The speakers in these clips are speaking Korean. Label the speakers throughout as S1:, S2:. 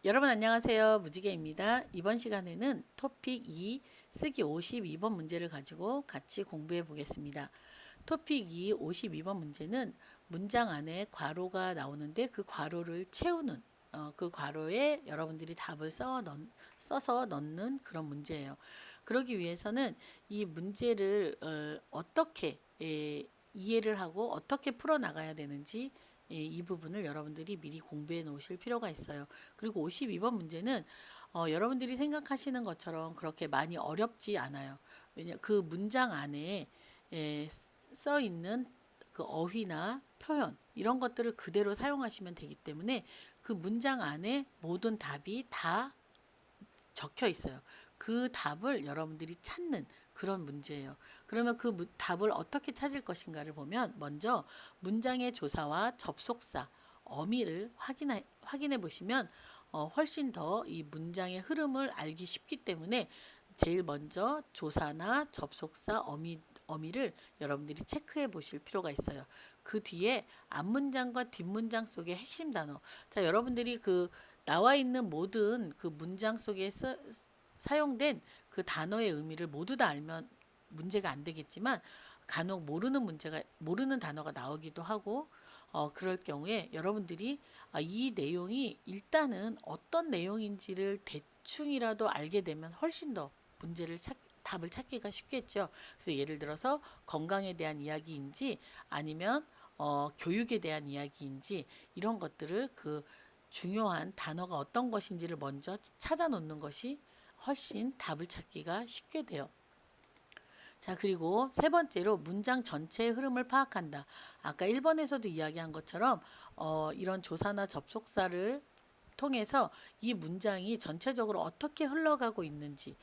S1: 여러분 안녕하세요. 무지개입니다. 이번 시간에는 토픽 2 쓰기 52번 문제를 가지고 같이 공부해 보겠습니다. 토픽 2 52번 문제는 문장 안에 괄호가 나오는데 그 괄호를 채우는 그 괄호에 여러분들이 답을 써서 넣는 그런 문제예요. 그러기 위해서는 이 문제를 어떻게 이해를 하고 어떻게 풀어 나가야 되는지 이 부분을 여러분들이 미리 공부해 놓으실 필요가 있어요. 그리고 52번 문제는 여러분들이 생각하시는 것처럼 그렇게 많이 어렵지 않아요. 왜냐 그 문장 안에 써 있는 그 어휘나 표현 이런 것들을 그대로 사용하시면 되기 때문에 그 문장 안에 모든 답이 다 적혀 있어요. 그 답을 여러분들이 찾는 그런 문제예요. 그러면 그 답을 어떻게 찾을 것인가를 보면 먼저 문장의 조사와 접속사, 어미를 확인해 보시면 훨씬 더 이 문장의 흐름을 알기 쉽기 때문에 제일 먼저 조사나 접속사, 어미를 여러분들이 체크해 보실 필요가 있어요. 그 뒤에 앞문장과 뒷문장 속의 핵심 단어. 자, 여러분들이 그 나와 있는 모든 그 문장 속에 사용된 그 단어의 의미를 모두 다 알면 문제가 안 되겠지만 간혹 모르는 단어가 나오기도 하고 그럴 경우에 여러분들이 이 내용이 일단은 어떤 내용인지를 대충이라도 알게 되면 훨씬 더 답을 찾기가 쉽겠죠. 그래서 예를 들어서 건강에 대한 이야기인지 아니면 교육에 대한 이야기인지 이런 것들을 그 중요한 단어가 어떤 것인지를 먼저 찾아 놓는 것이 훨씬 답을 찾기가 쉽게 돼요. 자, 그리고 세 번째로 문장 전체의 흐름을 파악한다. 아까 1번에서도 이야기한 것처럼 이런 조사나 접속사를 통해서 이 문장이 전체적으로 어떻게 흘러가고 있는지,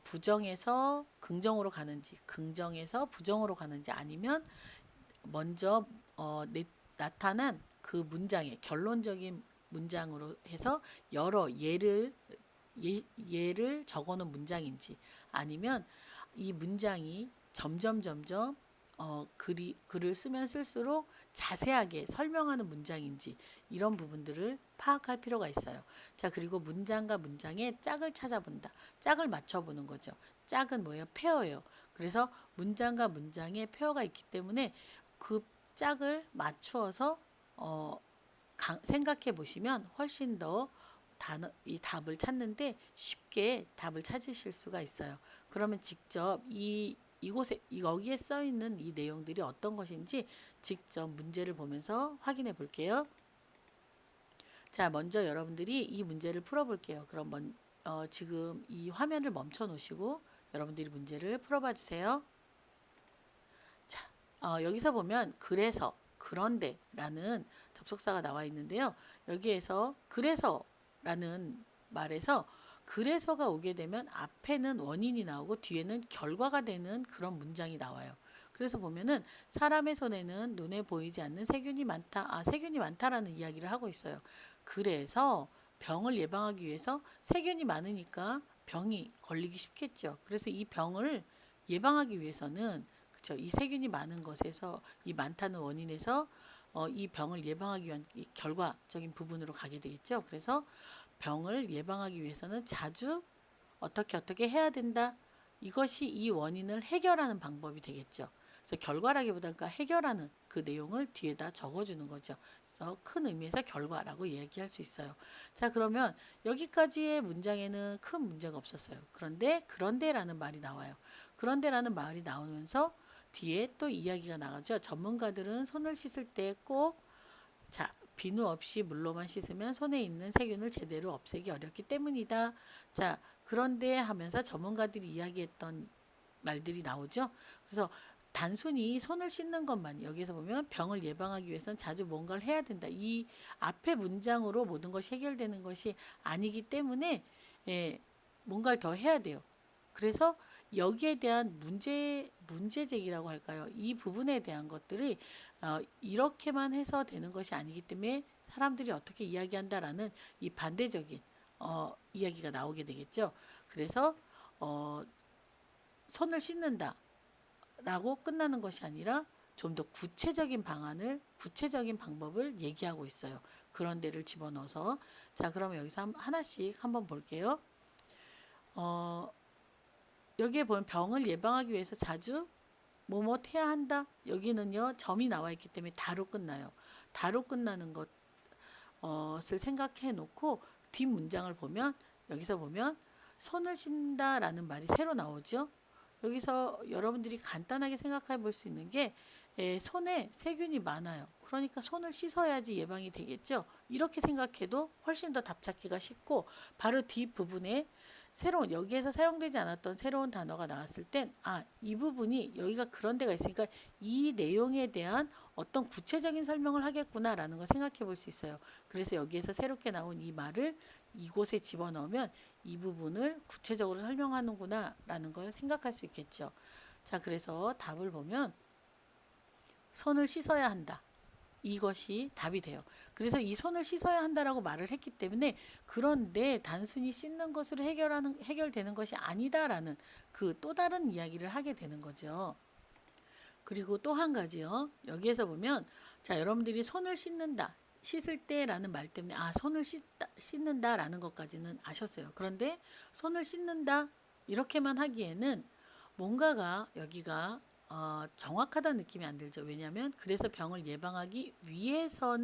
S1: 부정에서 긍정으로 가는지, 긍정에서 부정으로 가는지, 아니면 먼저 나타난 그 문장의 결론적인 문장으로 해서 여러 예를 적어놓은 문장인지, 아니면 이 문장이 점점 글을 쓰면 쓸수록 자세하게 설명하는 문장인지 이런 부분들을 파악할 필요가 있어요. 자, 그리고 문장과 문장의 짝을 찾아본다. 짝을 맞춰보는 거죠. 짝은 뭐예요? 페어예요. 그래서 문장과 문장의 페어가 있기 때문에 그 짝을 맞추어서 생각해 보시면 훨씬 더 이 답을 찾는데 쉽게 답을 찾으실 수가 있어요. 그러면 직접 이곳에 여기에 써 있는 이 내용들이 어떤 것인지 직접 문제를 보면서 확인해 볼게요. 자, 먼저 여러분들이 이 문제를 풀어 볼게요. 그럼 지금 이 화면을 멈춰 놓으시고 여러분들이 문제를 풀어봐 주세요. 자, 여기서 보면 그래서 그런데라는 접속사가 나와 있는데요. 여기에서 그래서라는 말에서 그래서가 오게 되면 앞에는 원인이 나오고 뒤에는 결과가 되는 그런 문장이 나와요. 그래서 보면은 사람의 손에는 눈에 보이지 않는 세균이 많다. 세균이 많다라는 이야기를 하고 있어요. 그래서 병을 예방하기 위해서 세균이 많으니까 병이 걸리기 쉽겠죠. 그래서 이 병을 예방하기 위해서는 그렇죠. 이 세균이 많은 것에서 이 많다는 원인에서 이 병을 예방하기 위한 이 결과적인 부분으로 가게 되겠죠. 그래서 병을 예방하기 위해서는 자주 어떻게 해야 된다. 이것이 이 원인을 해결하는 방법이 되겠죠. 그래서 결과라기보다 그러니까 해결하는 그 내용을 뒤에다 적어주는 거죠. 그래서 큰 의미에서 결과라고 얘기할 수 있어요. 자, 그러면 여기까지의 문장에는 큰 문제가 없었어요. 그런데라는 말이 나와요. 그런데라는 말이 나오면서 뒤에 또 이야기가 나가죠. 전문가들은 손을 씻을 때 꼭 비누 없이 물로만 씻으면 손에 있는 세균을 제대로 없애기 어렵기 때문이다. 자, 그런데 하면서 전문가들이 이야기했던 말들이 나오죠. 그래서 단순히 손을 씻는 것만 여기서 보면 병을 예방하기 위해서는 자주 뭔가를 해야 된다. 이 앞에 문장으로 모든 것이 해결되는 것이 아니기 때문에 뭔가를 더 해야 돼요. 그래서 여기에 대한 문제 제기라고 할까요? 이 부분에 대한 것들이 이렇게만 해서 되는 것이 아니기 때문에 사람들이 어떻게 이야기한다라는 이 반대적인 이야기가 나오게 되겠죠. 그래서 손을 씻는다라고 끝나는 것이 아니라 좀 더 구체적인 구체적인 방법을 얘기하고 있어요. 그런 데를 집어넣어서. 자, 그러면 여기서 하나씩 한번 볼게요. 여기에 보면 병을 예방하기 위해서 자주 뭐뭐 해야 한다. 여기는요, 점이 나와 있기 때문에 다로 끝나요. 다로 끝나는 것을 생각해 놓고 뒷 문장을 보면, 여기서 보면 손을 씻는다라는 말이 새로 나오죠. 여기서 여러분들이 간단하게 생각해 볼 수 있는 게, 손에 세균이 많아요. 그러니까 손을 씻어야지 예방이 되겠죠. 이렇게 생각해도 훨씬 더 답찾기가 쉽고, 바로 뒷부분에 여기에서 사용되지 않았던 새로운 단어가 나왔을 땐, 이 부분이 여기가 그런 데가 있으니까 이 내용에 대한 어떤 구체적인 설명을 하겠구나라는 걸 생각해 볼 수 있어요. 그래서 여기에서 새롭게 나온 이 말을 이곳에 집어넣으면 이 부분을 구체적으로 설명하는구나라는 걸 생각할 수 있겠죠. 자, 그래서 답을 보면 손을 씻어야 한다. 이것이 답이 돼요. 그래서 이 손을 씻어야 한다라고 말을 했기 때문에, 그런데 단순히 씻는 것으로 해결되는 것이 아니다라는 그 또 다른 이야기를 하게 되는 거죠. 그리고 또 한 가지요. 여기에서 보면, 자, 여러분들이 손을 씻을 때라는 말 때문에 손을 씻는다라는 것까지는 아셨어요. 그런데 손을 씻는다 이렇게만 하기에는 뭔가가 여기가 정확하다는 느낌이 안 들죠. 왜냐하면 그래서 병을 예방하기 위해서가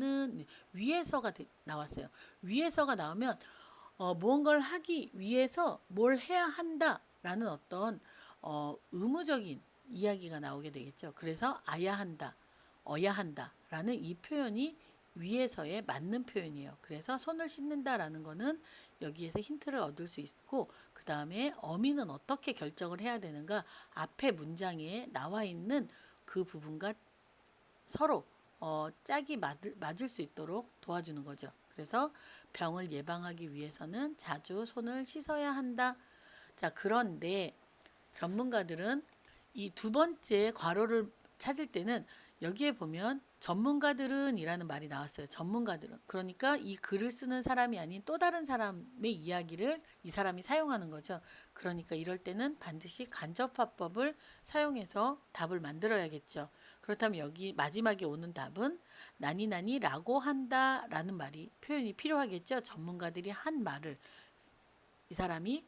S1: 나왔어요. 위해서가 나오면 무언가를 하기 위해서 뭘 해야 한다라는 어떤 의무적인 이야기가 나오게 되겠죠. 그래서 아야 한다, 어야 한다라는 이 표현이 위에서에 맞는 표현이에요. 그래서 손을 씻는다라는 거는 여기에서 힌트를 얻을 수 있고, 그 다음에 어미는 어떻게 결정을 해야 되는가, 앞에 문장에 나와 있는 그 부분과 서로 짝이 맞을 수 있도록 도와주는 거죠. 그래서 병을 예방하기 위해서는 자주 손을 씻어야 한다. 자, 그런데 전문가들은 이 두 번째 괄호를 찾을 때는 여기에 보면 전문가들은 이라는 말이 나왔어요. 전문가들은. 그러니까 이 글을 쓰는 사람이 아닌 또 다른 사람의 이야기를 이 사람이 사용하는 거죠. 그러니까 이럴 때는 반드시 간접화법을 사용해서 답을 만들어야겠죠. 그렇다면 여기 마지막에 오는 답은 나니나니라고 한다라는 표현이 필요하겠죠. 전문가들이 한 말을 이 사람이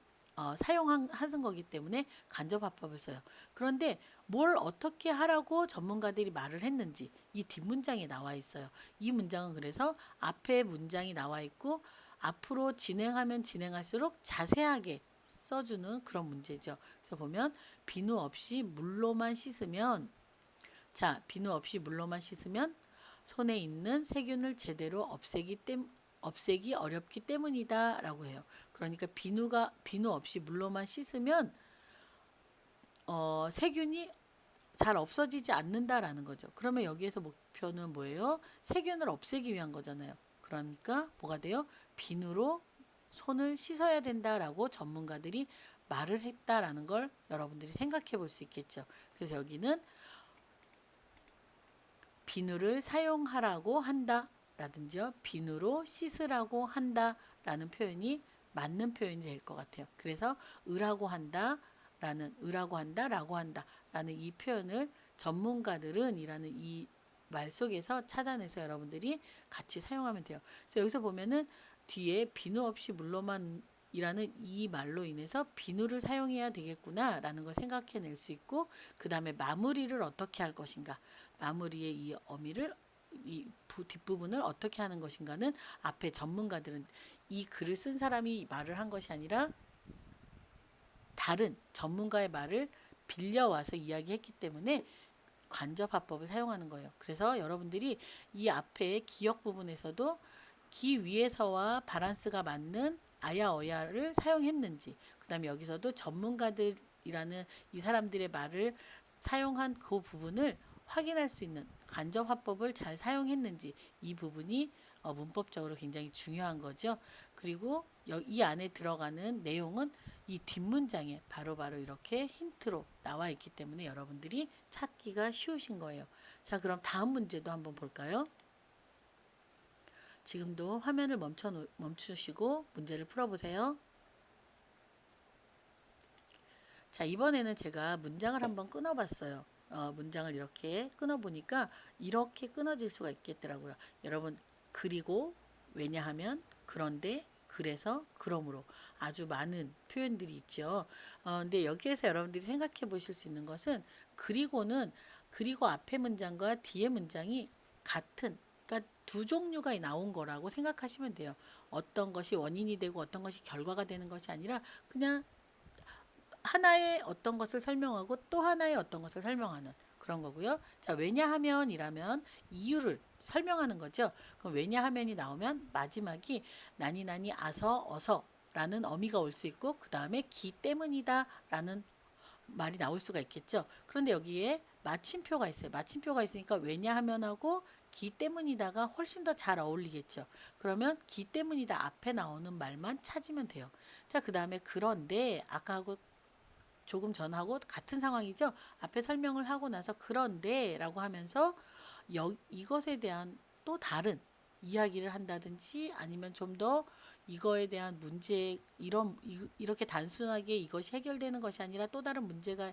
S1: 사용한 거기 때문에 간접화법을 써요. 그런데 뭘 어떻게 하라고 전문가들이 말을 했는지 이 뒷문장에 나와 있어요. 이 문장은 그래서 앞에 문장이 나와 있고 앞으로 진행하면 진행할수록 자세하게 써주는 그런 문제죠. 그래서 보면 비누 없이 물로만 씻으면, 자, 비누 없이 물로만 씻으면 손에 있는 세균을 제대로 없애기 어렵기 때문이다 라고 해요. 그러니까 비누 없이 물로만 씻으면 세균이 잘 없어지지 않는다라는 거죠. 그러면 여기에서 목표는 뭐예요? 세균을 없애기 위한 거잖아요. 그러니까 뭐가 돼요? 비누로 손을 씻어야 된다라고 전문가들이 말을 했다라는 걸 여러분들이 생각해 볼 수 있겠죠. 그래서 여기는 비누를 사용하라고 한다 라든지요, 비누로 씻으라고 한다 라는 표현이 맞는 표현이 될 것 같아요. 그래서 라고 한다 라고 한다 라는 이 표현을 전문가들은 이라는 이 말 속에서 찾아내서 여러분들이 같이 사용하면 돼요. 그래서 여기서 보면은 뒤에 비누 없이 물로만 이라는 이 말로 인해서 비누를 사용해야 되겠구나 라는 걸 생각해낼 수 있고, 그 다음에 마무리를 어떻게 할 것인가, 마무리의 이 어미를 이 뒷부분을 어떻게 하는 것인가는 앞에 전문가들은, 이 글을 쓴 사람이 말을 한 것이 아니라 다른 전문가의 말을 빌려와서 이야기했기 때문에 간접화법을 사용하는 거예요. 그래서 여러분들이 이 앞에 기역 부분에서도 기 위에서와 바란스가 맞는 아야 어야를 사용했는지, 그 다음에 여기서도 전문가들이라는 이 사람들의 말을 사용한 그 부분을 확인할 수 있는 간접화법을 잘 사용했는지, 이 부분이 문법적으로 굉장히 중요한 거죠. 그리고 이 안에 들어가는 내용은 이 뒷문장에 바로바로 이렇게 힌트로 나와 있기 때문에 여러분들이 찾기가 쉬우신 거예요. 자, 그럼 다음 문제도 한번 볼까요? 지금도 화면을 멈추시고 문제를 풀어보세요. 자, 이번에는 제가 문장을 한번 끊어봤어요. 문장을 이렇게 끊어보니까 이렇게 끊어질 수가 있겠더라고요. 여러분, 그리고, 왜냐하면, 그런데, 그래서, 그러므로 아주 많은 표현들이 있죠. 근데 여기에서 여러분들이 생각해 보실 수 있는 것은 그리고는 그리고 앞에 문장과 뒤에 문장이 같은, 그러니까 두 종류가 나온 거라고 생각하시면 돼요. 어떤 것이 원인이 되고 어떤 것이 결과가 되는 것이 아니라 그냥 하나의 어떤 것을 설명하고 또 하나의 어떤 것을 설명하는 그런 거고요. 자, 왜냐하면이라면 이유를 설명하는 거죠. 그럼 왜냐하면이 나오면 마지막이 나니 나니 아서 어서 라는 어미가 올 수 있고 그 다음에 기 때문이다 라는 말이 나올 수가 있겠죠. 그런데 여기에 마침표가 있어요. 마침표가 있으니까 왜냐하면하고 기 때문이다가 훨씬 더 잘 어울리겠죠. 그러면 기 때문이다 앞에 나오는 말만 찾으면 돼요. 자, 그 다음에 그런데 아까하고 조금 전하고 같은 상황이죠. 앞에 설명을 하고 나서 그런데 라고 하면서 이것에 대한 또 다른 이야기를 한다든지 아니면 좀 더 이거에 대한 문제 이렇게 단순하게 이것이 해결되는 것이 아니라 또 다른 문제가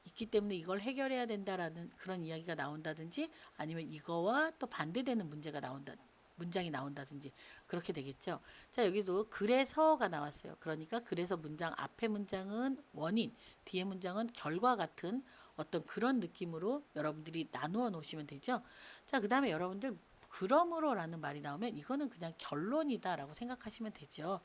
S1: 있기 때문에 이걸 해결해야 된다라는 그런 이야기가 나온다든지 아니면 이거와 또 반대되는 문장이 나온다든지 그렇게 되겠죠. 자, 여기도 그래서가 나왔어요. 그러니까 그래서 문장 앞에 문장은 원인, 뒤에 문장은 결과 같은 어떤 그런 느낌으로 여러분들이 나누어 놓으시면 되죠. 자, 그다음에 여러분들 그러므로라는 말이 나오면 이거는 그냥 결론이다라고 생각하시면 되죠.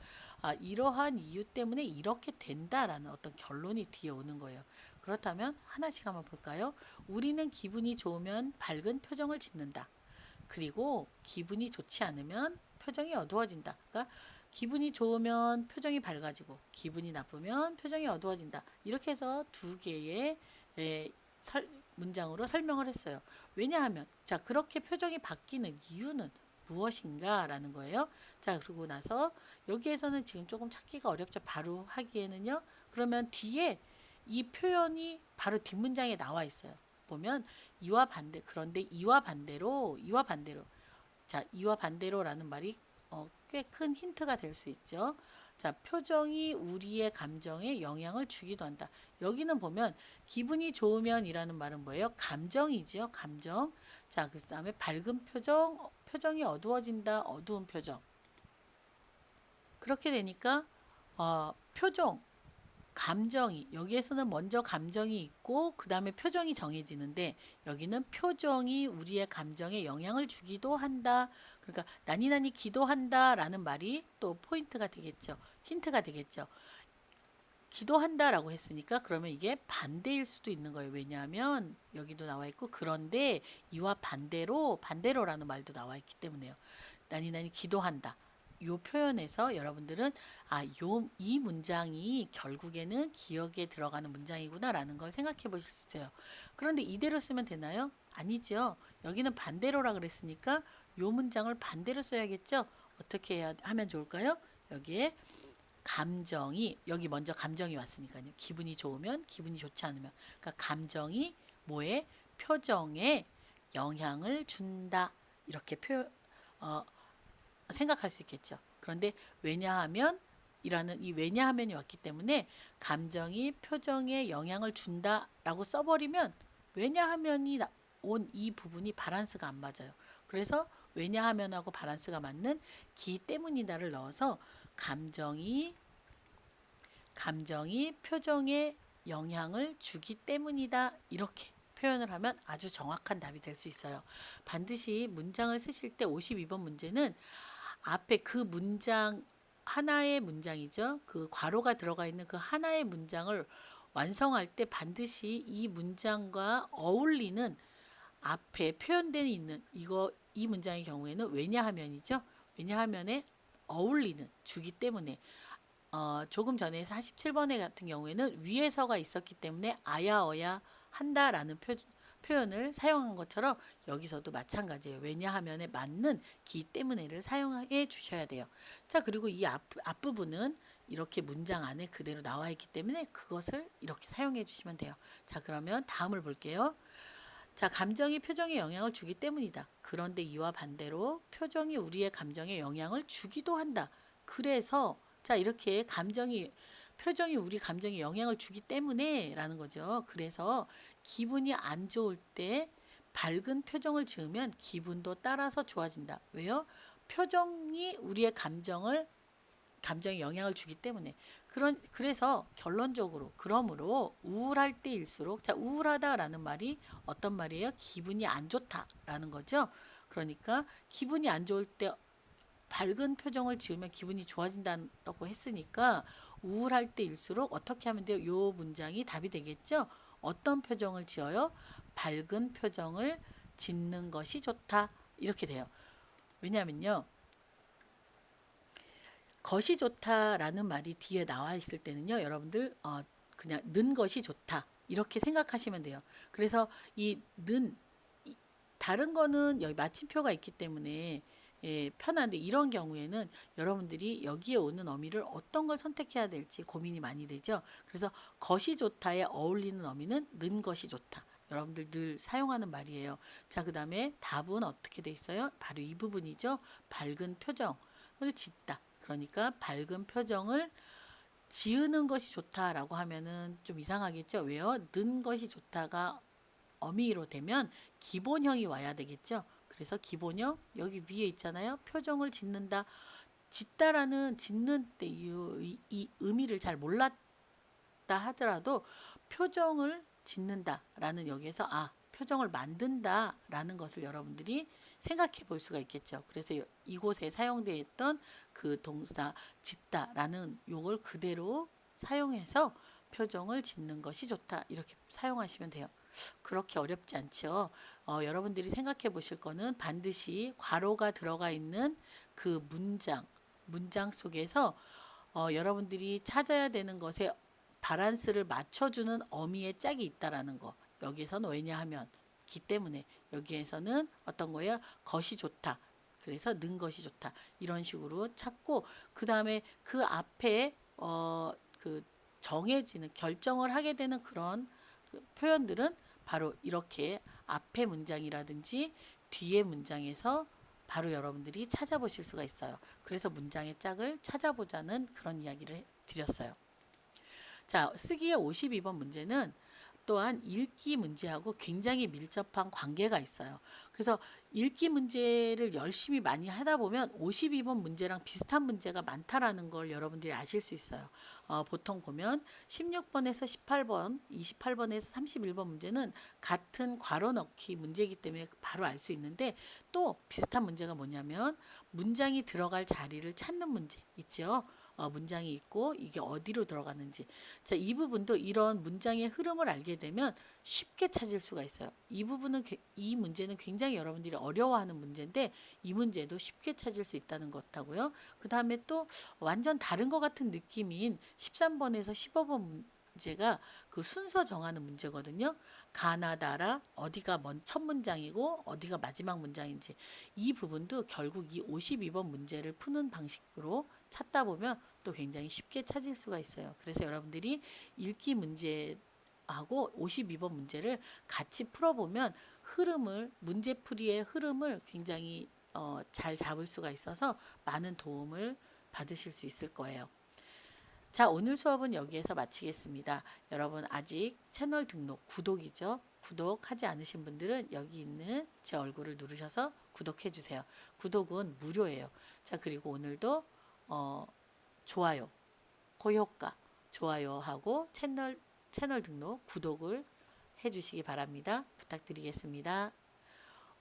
S1: 이러한 이유 때문에 이렇게 된다라는 어떤 결론이 뒤에 오는 거예요. 그렇다면 하나씩 한번 볼까요? 우리는 기분이 좋으면 밝은 표정을 짓는다. 그리고 기분이 좋지 않으면 표정이 어두워진다. 그러니까 기분이 좋으면 표정이 밝아지고 기분이 나쁘면 표정이 어두워진다. 이렇게 해서 두 개의 문장으로 설명을 했어요. 왜냐하면 자, 그렇게 표정이 바뀌는 이유는 무엇인가라는 거예요. 자, 그러고 나서 여기에서는 지금 조금 찾기가 어렵죠. 바로 하기에는요. 그러면 뒤에 이 표현이 바로 뒷문장에 나와 있어요. 보면 이와 반대, 그런데 이와 반대로 자, 이와 반대로라는 말이 꽤 큰 힌트가 될 수 있죠. 자, 표정이 우리의 감정에 영향을 주기도 한다. 여기는 보면 기분이 좋으면이라는 말은 뭐예요? 감정이지요. 감정. 자, 그다음에 밝은 표정, 표정이 어두워진다. 어두운 표정. 그렇게 되니까 표정, 감정이 여기에서는 먼저 감정이 있고 그 다음에 표정이 정해지는데 여기는 표정이 우리의 감정에 영향을 주기도 한다. 그러니까 나니 나니 기도한다 라는 말이 또 포인트가 되겠죠. 힌트가 되겠죠. 기도한다라고 했으니까 그러면 이게 반대일 수도 있는 거예요. 왜냐하면 여기도 나와 있고 그런데 이와 반대로라는 말도 나와 있기 때문에요. 나니 나니 기도한다. 요 표현에서 여러분들은 이 문장이 결국에는 기억에 들어가는 문장이구나라는 걸 생각해 보실 수 있어요. 그런데 이대로 쓰면 되나요? 아니죠. 여기는 반대로라 그랬으니까 요 문장을 반대로 써야겠죠. 어떻게 하면 좋을까요? 여기에 여기 먼저 감정이 왔으니까요. 기분이 좋으면 기분이 좋지 않으면 그러니까 감정이 뭐에 표정에 영향을 준다. 이렇게 생각할 수 있겠죠. 그런데 왜냐하면 이라는 이 왜냐하면이 왔기 때문에 감정이 표정에 영향을 준다라고 써버리면 왜냐하면이 온 이 부분이 바란스가 안 맞아요. 그래서 왜냐하면하고 바란스가 맞는 기 때문이다를 넣어서 감정이 표정에 영향을 주기 때문이다 이렇게 표현을 하면 아주 정확한 답이 될 수 있어요. 반드시 문장을 쓰실 때 52번 문제는 앞에 그 문장 하나의 문장이죠. 그 괄호가 들어가 있는 그 하나의 문장을 완성할 때 반드시 이 문장과 어울리는 앞에 표현되어 있는 이 문장의 경우에는 왜냐하면이죠. 왜냐하면에 어울리는 주기 때문에 조금 전에 47번에 같은 경우에는 위에서가 있었기 때문에 아야어야 한다라는 표현을 사용한 것처럼 여기서도 마찬가지예요. 왜냐하면에 맞는 기 때문에를 사용해 주셔야 돼요. 자, 그리고 이 앞부분은 이렇게 문장 안에 그대로 나와 있기 때문에 그것을 이렇게 사용해 주시면 돼요. 자, 그러면 다음을 볼게요. 자, 감정이 표정에 영향을 주기 때문이다. 그런데 이와 반대로 표정이 우리의 감정에 영향을 주기도 한다. 그래서 자, 이렇게 표정이 우리 감정에 영향을 주기 때문에 라는 거죠. 그래서 기분이 안 좋을 때 밝은 표정을 지으면 기분도 따라서 좋아진다. 왜요? 표정이 우리의 감정에 영향을 주기 때문에. 그래서 결론적으로, 그러므로 우울할 때일수록, 자, 우울하다라는 말이 어떤 말이에요? 기분이 안 좋다라는 거죠. 그러니까 기분이 안 좋을 때 밝은 표정을 지으면 기분이 좋아진다고 했으니까 우울할 때일수록 어떻게 하면 돼요? 요 문장이 답이 되겠죠? 어떤 표정을 지어요? 밝은 표정을 짓는 것이 좋다. 이렇게 돼요. 왜냐면요. 것이 좋다라는 말이 뒤에 나와 있을 때는요. 여러분들 그냥 는 것이 좋다. 이렇게 생각하시면 돼요. 그래서 다른 거는 여기 마침표가 있기 때문에 편한데, 이런 경우에는 여러분들이 여기에 오는 어미를 어떤 걸 선택해야 될지 고민이 많이 되죠. 그래서 것이 좋다에 어울리는 어미는 는 것이 좋다. 여러분들 늘 사용하는 말이에요. 자, 그 다음에 답은 어떻게 돼 있어요? 바로 이 부분이죠. 밝은 표정을 짓다. 그러니까 밝은 표정을 지으는 것이 좋다라고 하면은 좀 이상하겠죠. 왜요? 는 것이 좋다가 어미로 되면 기본형이 와야 되겠죠. 그래서 기본형 여기 위에 있잖아요. 표정을 짓는다. 짓는 때 이 의미를 잘 몰랐다 하더라도 표정을 짓는다라는 여기에서 표정을 만든다라는 것을 여러분들이 생각해 볼 수가 있겠죠. 그래서 이곳에 사용되어 있던 그 동사 짓다라는 요걸 그대로 사용해서 표정을 짓는 것이 좋다. 이렇게 사용하시면 돼요. 그렇게 어렵지 않죠. 여러분들이 생각해 보실 거는 반드시 괄호가 들어가 있는 그 문장 속에서 여러분들이 찾아야 되는 것에 바란스를 맞춰주는 어미의 짝이 있다라는 거. 여기에서는 왜냐하면 기 때문에 여기에서는 어떤 거예요? 것이 좋다. 그래서 는 것이 좋다. 이런 식으로 찾고 그 다음에 그 앞에 그 정해지는 결정을 하게 되는 그런 그 표현들은 바로 이렇게 앞에 문장이라든지 뒤에 문장에서 바로 여러분들이 찾아보실 수가 있어요. 그래서 문장의 짝을 찾아보자는 그런 이야기를 드렸어요. 자, 쓰기의 52번 문제는 또한 읽기 문제하고 굉장히 밀접한 관계가 있어요. 그래서 읽기 문제를 열심히 많이 하다 보면 52번 문제랑 비슷한 문제가 많다라는 걸 여러분들이 아실 수 있어요. 보통 보면 16번에서 18번, 28번에서 31번 문제는 같은 괄호 넣기 문제이기 때문에 바로 알 수 있는데, 또 비슷한 문제가 뭐냐면 문장이 들어갈 자리를 찾는 문제 있죠. 문장이 있고 이게 어디로 들어가는지. 자, 이 부분도 이런 문장의 흐름을 알게 되면 쉽게 찾을 수가 있어요. 이 문제는 굉장히 여러분들이 어려워하는 문제인데 이 문제도 쉽게 찾을 수 있다는 것하고요. 그 다음에 또 완전 다른 것 같은 느낌인 13번에서 15번 문제가 그 순서 정하는 문제거든요. 가나다라 어디가 첫 문장이고 어디가 마지막 문장인지, 이 부분도 결국 이 52번 문제를 푸는 방식으로 찾다 보면 또 굉장히 쉽게 찾을 수가 있어요. 그래서 여러분들이 읽기 문제하고 52번 문제를 같이 풀어보면 문제풀이의 흐름을 굉장히 잘 잡을 수가 있어서 많은 도움을 받으실 수 있을 거예요. 자, 오늘 수업은 여기에서 마치겠습니다. 여러분 아직 채널 등록, 구독이죠. 구독하지 않으신 분들은 여기 있는 제 얼굴을 누르셔서 구독해 주세요. 구독은 무료예요. 자, 그리고 오늘도 좋아요, 고효과, 좋아요하고 채널 등록, 구독을 해주시기 바랍니다. 부탁드리겠습니다.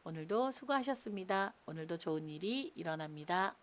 S1: 오늘도 수고하셨습니다. 오늘도 좋은 일이 일어납니다.